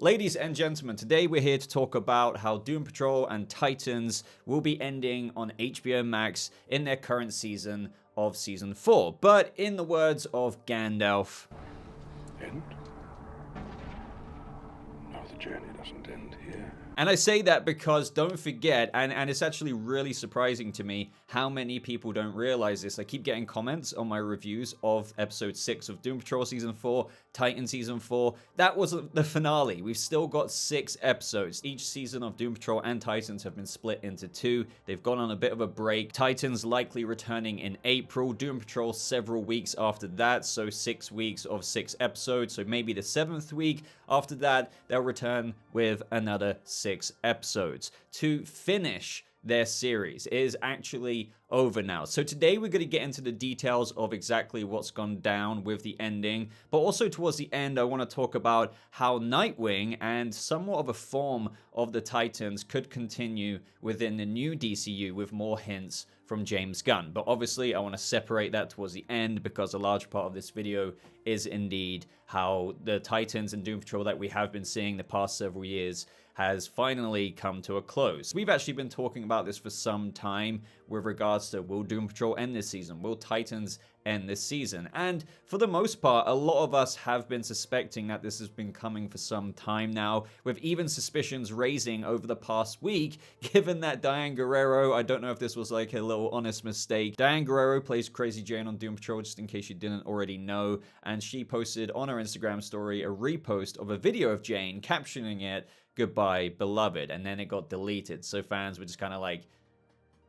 Ladies and gentlemen, today we're here to talk about how Doom Patrol and Titans will be ending on HBO Max in their current season of Season 4. But in the words of Gandalf... End? No, the journey doesn't end here. And I say that because don't forget, and it's actually really surprising to me how many people don't realize this. I keep getting comments on my reviews of episode 6 of Doom Patrol Season 4, Titan Season 4. That wasn't the finale. We've still got 6 episodes. Each season of Doom Patrol and Titans have been split into 2. They've gone on a bit of a break. Titans likely returning in April. Doom Patrol several weeks after that, so 6 weeks of 6 episodes. So maybe the 7th week after that, they'll return with another 6 episodes to finish their series. It is actually over now. So today we're going to get into the details of exactly what's gone down with the ending, but also towards the end I want to talk about how Nightwing and somewhat of a form of the Titans could continue within the new DCU with more hints from James Gunn. But obviously I want to separate that towards the end because a large part of this video is indeed how the Titans and Doom Patrol that we have been seeing the past several years has finally come to a close. We've actually been talking about this for some time with regards to will Doom Patrol end this season? Will Titans end this season? And for the most part, a lot of us have been suspecting that this has been coming for some time now, with even suspicions raising over the past week, given that Diane Guerrero, I don't know if this was like a little honest mistake, Diane Guerrero plays Crazy Jane on Doom Patrol, just in case you didn't already know, and she posted on her Instagram story a repost of a video of Jane captioning it, "Goodbye, beloved," and then it got deleted. So fans were just kind of like,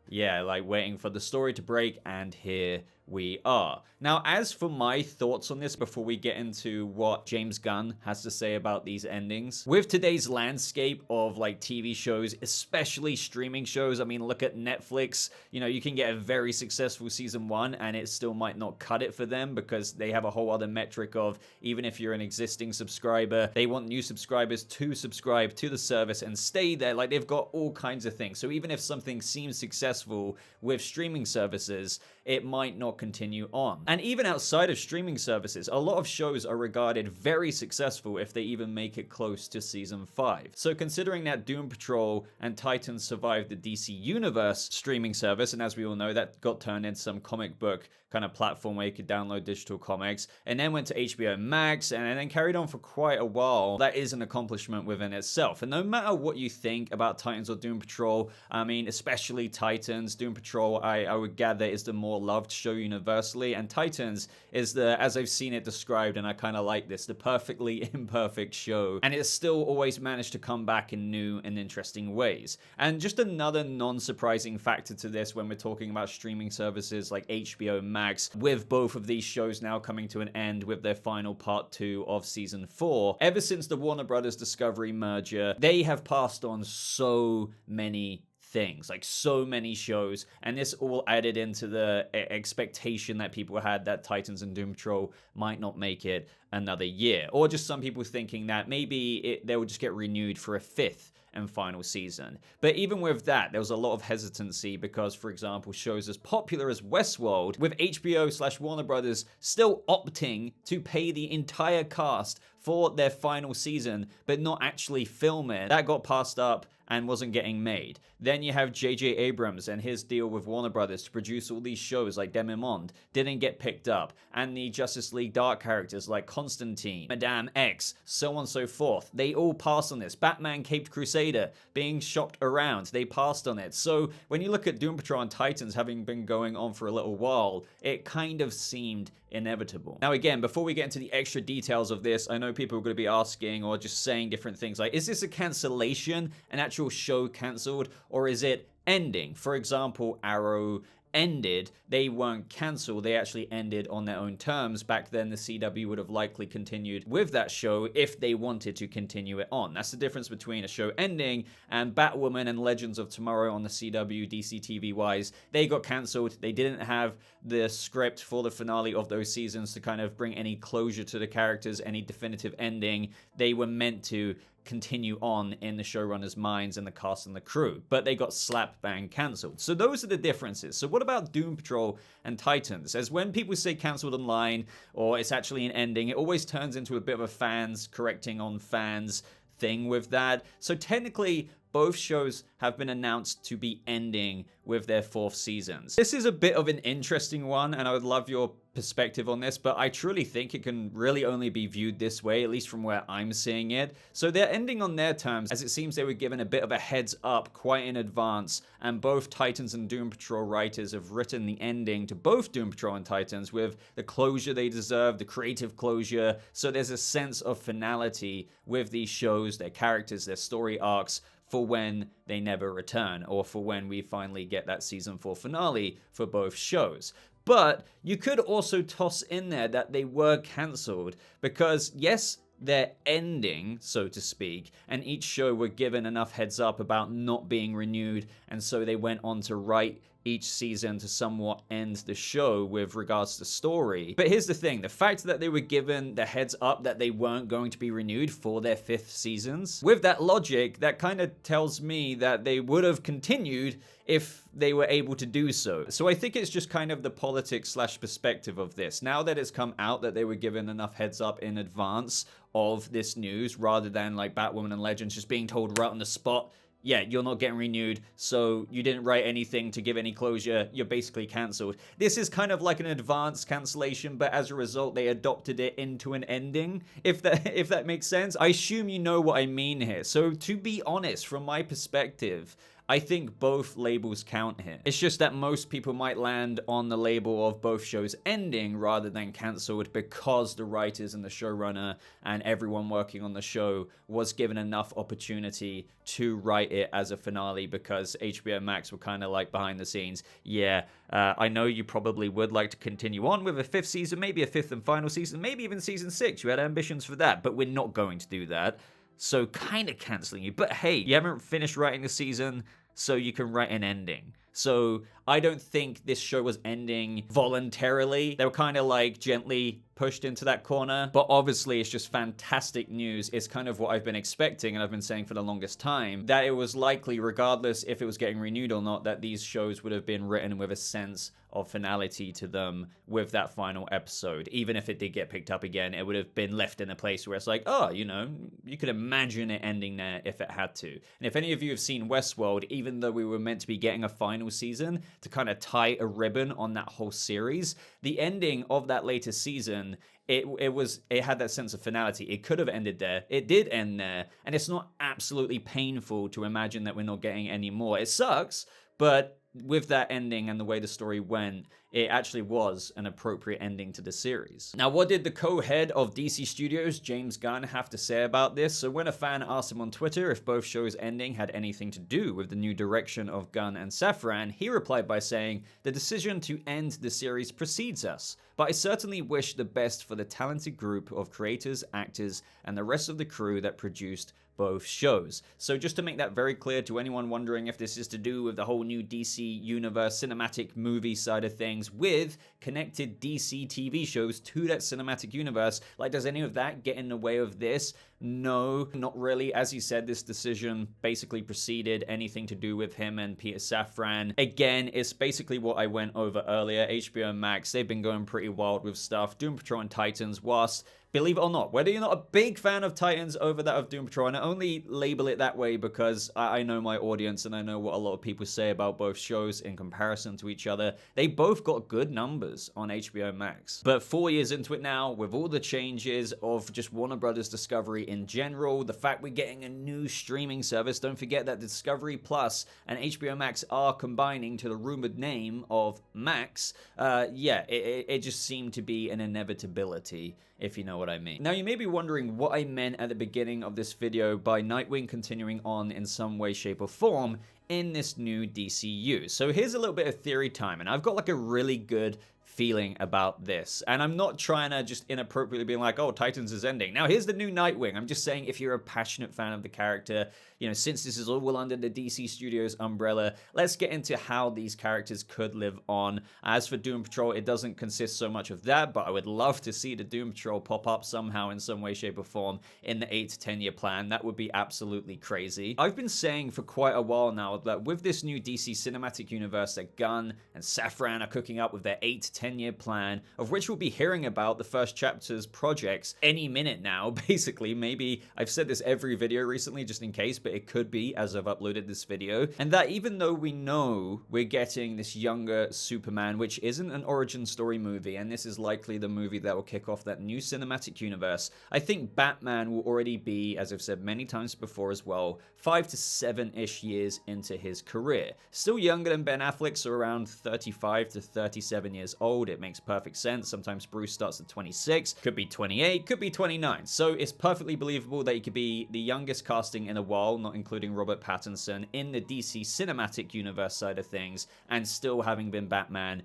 yeah, like waiting for the story to break, and here we are. Now, as for my thoughts on this before we get into what James Gunn has to say about these endings, with today's landscape of like TV shows, especially streaming shows, I mean, look at Netflix. You know, you can get a very successful season 1 and it still might not cut it for them because they have a whole other metric of even if you're an existing subscriber, they want new subscribers to subscribe to the service and stay there. Like, they've got all kinds of things. So even if something seems successful with streaming services, it might not continue on. And even outside of streaming services, a lot of shows are regarded very successful if they even make it close to season 5. So considering that Doom Patrol and Titans survived the DC Universe streaming service, and as we all know, that got turned into some comic book kind of platform where you could download digital comics, and then went to HBO Max, and then carried on for quite a while, that is an accomplishment within itself. And no matter what you think about Titans or Doom Patrol, I mean, especially Titans, Doom Patrol, I would gather is the more loved show universally, and Titans is the, as I've seen it described, and I kind of like this, the perfectly imperfect show, and it's still always managed to come back in new and interesting ways. And just another non-surprising factor to this when we're talking about streaming services like HBO Max, with both of these shows now coming to an end with their final part 2 of season 4, ever since the Warner Brothers Discovery merger, they have passed on so many things, like so many shows, and this all added into the expectation that people had that Titans and Doom Patrol might not make it another year, or just some people thinking that maybe they would just get renewed for a 5th and final season. But even with that, there was a lot of hesitancy because, for example, shows as popular as Westworld, with HBO/Warner Brothers still opting to pay the entire cast for their final season, but not actually film it, that got passed up and wasn't getting made. Then you have J.J. Abrams and his deal with Warner Brothers to produce all these shows like Demi-Monde didn't get picked up, and the Justice League Dark characters like Constantine, Madame X, so on and so forth. They all passed on this. Batman Caped Crusader being shopped around, they passed on it. So when you look at Doom Patrol and Titans having been going on for a little while, it kind of seemed inevitable. Now again, before we get into the extra details of this, I know people are going to be asking or just saying different things like, is this a cancellation, an actual show cancelled, or is it ending? For example, Arrow ended, they weren't cancelled, they actually ended on their own terms. Back then the CW would have likely continued with that show if they wanted to continue it on. That's the difference between a show ending and Batwoman and Legends of Tomorrow on the CW, DC TV wise. They got cancelled, they didn't have the script for the finale of those seasons to kind of bring any closure to the characters, any definitive ending. They were meant to continue on in the showrunners' minds and the cast and the crew, but they got slap bang cancelled. So those are the differences. So what about Doom Patrol and Titans? As when people say cancelled online or it's actually an ending, it always turns into a bit of a fans correcting on fans thing with that. So technically, both shows have been announced to be ending with their 4th seasons. This is a bit of an interesting one, and I would love your perspective on this, but I truly think it can really only be viewed this way, at least from where I'm seeing it. So they're ending on their terms, as it seems they were given a bit of a heads up quite in advance, and both Titans and Doom Patrol writers have written the ending to both Doom Patrol and Titans with the closure they deserve, the creative closure. So there's a sense of finality with these shows, their characters, their story arcs, for when they never return, or for when we finally get that season 4 finale for both shows. But you could also toss in there that they were cancelled, because yes, they're ending, so to speak, and each show were given enough heads up about not being renewed, and so they went on to write each season to somewhat end the show with regards to story. But here's the thing, the fact that they were given the heads up that they weren't going to be renewed for their 5th seasons, with that logic, that kind of tells me that they would have continued if they were able to do so. So I think it's just kind of the politics / perspective of this. Now that it's come out that they were given enough heads up in advance of this news, rather than like Batwoman and Legends just being told right on the spot, yeah, you're not getting renewed, so you didn't write anything to give any closure, you're basically cancelled. This is kind of like an advanced cancellation, but as a result, they adopted it into an ending, if that makes sense. I assume you know what I mean here. So to be honest, from my perspective, I think both labels count here. It's just that most people might land on the label of both shows ending rather than cancelled, because the writers and the showrunner and everyone working on the show was given enough opportunity to write it as a finale, because HBO Max were kind of like behind the scenes. Yeah, I know you probably would like to continue on with a 5th season, maybe a 5th and final season, maybe even season 6. You had ambitions for that, but we're not going to do that. So kind of canceling you. But hey, you haven't finished writing the season, so you can write an ending. So I don't think this show was ending voluntarily. They were kind of like gently pushed into that corner. But obviously it's just fantastic news. It's kind of what I've been expecting, and I've been saying for the longest time, that it was likely, regardless if it was getting renewed or not, that these shows would have been written with a sense of finality to them with that final episode. Even if it did get picked up again, it would have been left in a place where it's like, oh, you know, you could imagine it ending there if it had to. And if any of you have seen Westworld, even though we were meant to be getting a final season to kind of tie a ribbon on that whole series, the ending of that latest season, it had that sense of finality. It could have ended there. It did end there. And it's not absolutely painful to imagine that we're not getting any more. It sucks, but with that ending and the way the story went, it actually was an appropriate ending to the series. Now, what did the co-head of DC Studios, James Gunn, have to say about this? So when a fan asked him on Twitter if both shows' ending had anything to do with the new direction of Gunn and Safran, he replied by saying, "The decision to end the series precedes us, but I certainly wish the best for the talented group of creators, actors, and the rest of the crew that produced both shows." So just to make that very clear to anyone wondering if this is to do with the whole new DC universe cinematic movie side of things, with connected DC TV shows to that cinematic universe, like, does any of that get in the way of this? No, not really. As you said, this decision basically preceded anything to do with him and Peter Safran. Again, it's basically what I went over earlier. HBO Max, they've been going pretty wild with stuff. Doom Patrol and Titans, whilst, believe it or not, whether you're not a big fan of Titans over that of Doom Patrol, and I only label it that way because I know my audience and I know what a lot of people say about both shows in comparison to each other, they both got good numbers on HBO Max. But 4 years into it now, with all the changes of just Warner Brothers Discovery in general, the fact we're getting a new streaming service, don't forget that Discovery Plus and HBO Max are combining to the rumored name of Max, it just seemed to be an inevitability, if you know what I mean. Now, you may be wondering what I meant at the beginning of this video by Nightwing continuing on in some way, shape, or form in this new DCU. So here's a little bit of theory time, and I've got like a really good feeling about this. And I'm not trying to just inappropriately be like, oh, Titans is ending. Now, here's the new Nightwing. I'm just saying, if you're a passionate fan of the character, you know, since this is all under the DC Studios umbrella, let's get into how these characters could live on. As for Doom Patrol, it doesn't consist so much of that, but I would love to see the Doom Patrol pop up somehow in some way, shape, or form in the 8 to 10 year plan. That would be absolutely crazy. I've been saying for quite a while now that with this new DC cinematic universe that Gunn and Safran are cooking up with their 8 to to 10-year plan, of which we'll be hearing about the first chapter's projects any minute now, basically. Maybe I've said this every video recently just in case, but it could be as I've uploaded this video. And that even though we know we're getting this younger Superman, which isn't an origin story movie, and this is likely the movie that will kick off that new cinematic universe, I think Batman will already be, as I've said many times before as well, 5 to 7-ish years into his career. Still younger than Ben Affleck, so around 35 to 37 years old. It makes perfect sense. Sometimes Bruce starts at 26, could be 28, could be 29. So it's perfectly believable that he could be the youngest casting in a while, not including Robert Pattinson, in the DC cinematic universe side of things, and still having been Batman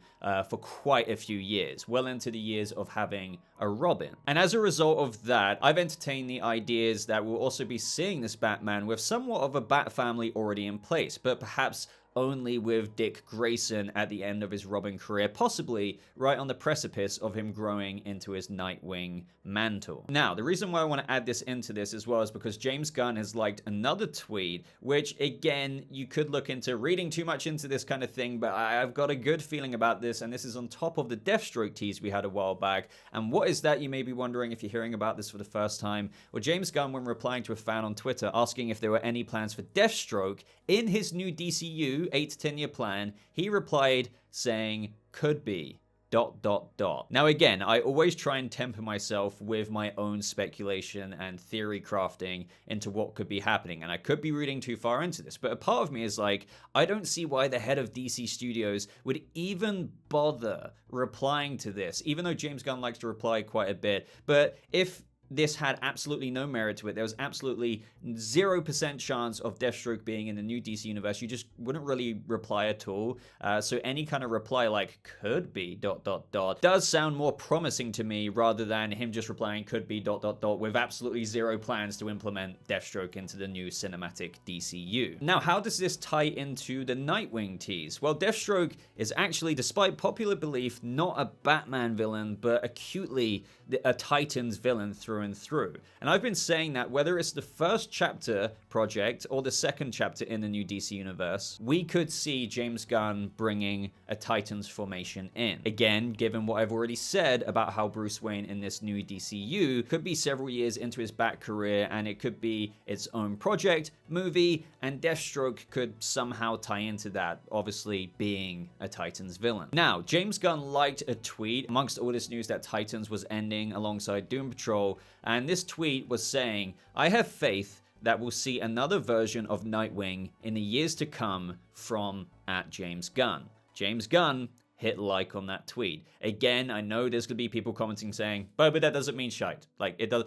for quite a few years, well into the years of having a Robin. And as a result of that, I've entertained the ideas that we'll also be seeing this Batman with somewhat of a Bat family already in place, but perhaps only with Dick Grayson at the end of his Robin career, possibly right on the precipice of him growing into his Nightwing mantle. Now, the reason why I want to add this into this as well is because James Gunn has liked another tweet, which again, you could look into reading too much into this kind of thing, but I've got a good feeling about this, and this is on top of the Deathstroke tease we had a while back. And what is that, you may be wondering if you're hearing about this for the first time? Well, James Gunn, when replying to a fan on Twitter asking if there were any plans for Deathstroke in his new DCU 8 to 10-year plan, he replied saying, could be, ... Now again, I always try and temper myself with my own speculation and theory crafting into what could be happening, and I could be reading too far into this, but a part of me is like, I don't see why the head of DC Studios would even bother replying to this, even though James Gunn likes to reply quite a bit. But if this had absolutely no merit to it, there was absolutely 0% chance of Deathstroke being in the new DC universe, you just wouldn't really reply at all. So any kind of reply like could be ... does sound more promising to me rather than him just replying could be ... with absolutely zero plans to implement Deathstroke into the new cinematic DCU. Now, how does this tie into the Nightwing tease? Well, Deathstroke is actually, despite popular belief, not a Batman villain, but acutely a Titans villain through and through. And I've been saying that whether it's the first chapter project or the second chapter in the new DC universe, we could see James Gunn bringing a Titans formation in. Again, given what I've already said about how Bruce Wayne in this new DCU could be several years into his Bat career, and it could be its own project, movie, and Deathstroke could somehow tie into that, obviously being a Titans villain. Now, James Gunn liked a tweet amongst all this news that Titans was ending alongside Doom Patrol, and this tweet was saying, I have faith that we'll see another version of Nightwing in the years to come from @James Gunn. James Gunn hit like on that tweet. Again, I know there's gonna be people commenting saying, but that doesn't mean shite. Like, it does.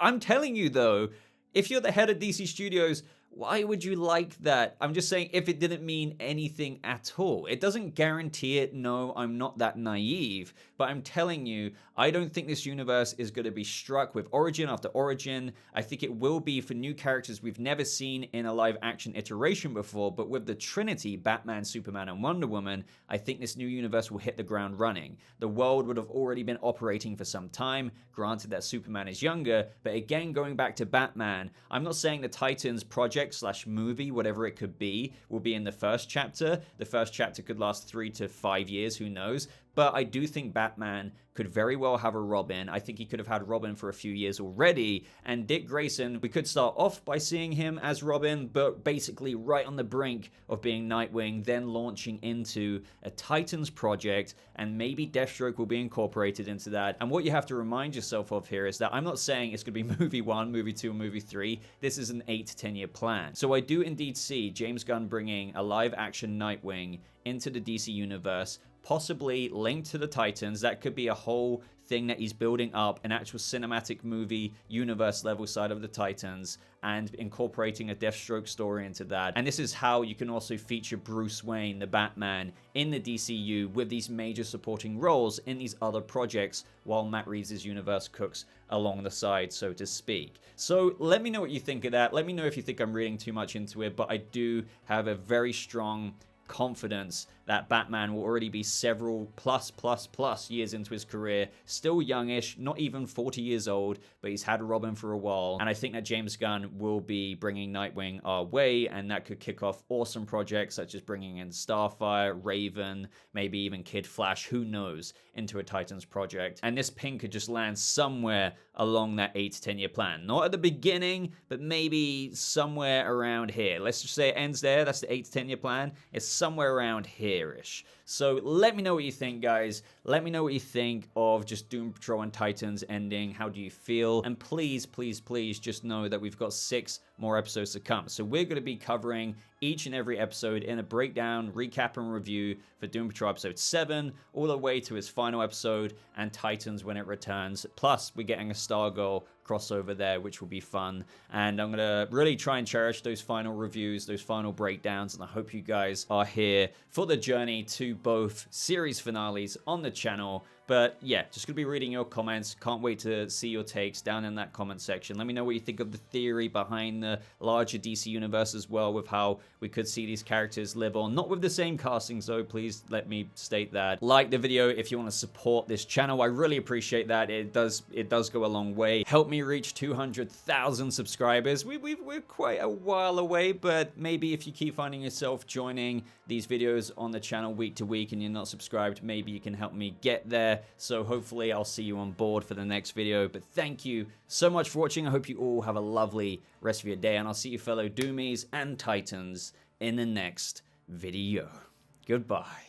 I'm telling you though, if you're the head of DC Studios, why would you like that? I'm just saying, if it didn't mean anything at all. It doesn't guarantee it. No, I'm not that naive. But I'm telling you, I don't think this universe is going to be struck with origin after origin. I think it will be for new characters we've never seen in a live action iteration before. But with the Trinity, Batman, Superman, and Wonder Woman, I think this new universe will hit the ground running. The world would have already been operating for some time. Granted that Superman is younger. But again, going back to Batman, I'm not saying the Titans project / movie, whatever it could be, will be in the first chapter. The first chapter could last 3 to 5 years, who knows? But I do think Batman could very well have a Robin. I think he could have had Robin for a few years already. And Dick Grayson, we could start off by seeing him as Robin, but basically right on the brink of being Nightwing, then launching into a Titans project, and maybe Deathstroke will be incorporated into that. And what you have to remind yourself of here is that I'm not saying it's going to be movie 1, movie 2, movie 3. This is an 8 to 10 year plan. So I do indeed see James Gunn bringing a live action Nightwing into the DC universe, possibly linked to the Titans. That could be a whole thing that he's building up, an actual cinematic movie universe level side of the Titans, and incorporating a Deathstroke story into that. And this is how you can also feature Bruce Wayne, the Batman, in the DCU with these major supporting roles in these other projects while Matt Reeves' universe cooks along the side, so to speak. So let me know what you think of that. Let me know if you think I'm reading too much into it, but I do have a very strong confidence that Batman will already be several plus years into his career, still youngish, not even 40 years old, but he's had Robin for a while. And I think that James Gunn will be bringing Nightwing our way, and that could kick off awesome projects such as bringing in Starfire, Raven, maybe even Kid Flash, who knows, into a Titans project. And this pin could just land somewhere along that 8 to 10 year plan. Not at the beginning, but maybe somewhere around here. Let's just say it ends there. That's the 8 to 10 year plan. It's somewhere around here-ish. So let me know what you think, guys. Let me know what you think of just Doom Patrol and Titans ending. How do you feel? And please, please, please just know that we've got 6 more episodes to come. So we're going to be covering each and every episode in a breakdown, recap, and review for Doom Patrol episode 7, all the way to its final episode, and Titans when it returns. Plus, we're getting a Stargirl crossover there, which will be fun. And I'm going to really try and cherish those final reviews, those final breakdowns, and I hope you guys are here for the journey to both series finales on the channel. But yeah, just going to be reading your comments. Can't wait to see your takes down in that comment section. Let me know what you think of the theory behind the larger DC universe as well, with how we could see these characters live on. Not with the same castings though, please let me state that. Like the video if you want to support this channel. I really appreciate that. It does go a long way. Help me reach 200,000 subscribers. We're quite a while away, but maybe if you keep finding yourself joining these videos on the channel week to week and you're not subscribed, maybe you can help me get there. So hopefully I'll see you on board for the next video. But thank you so much for watching. I hope you all have a lovely rest of your day, and I'll see you fellow Doomies and Titans in the next video. Goodbye.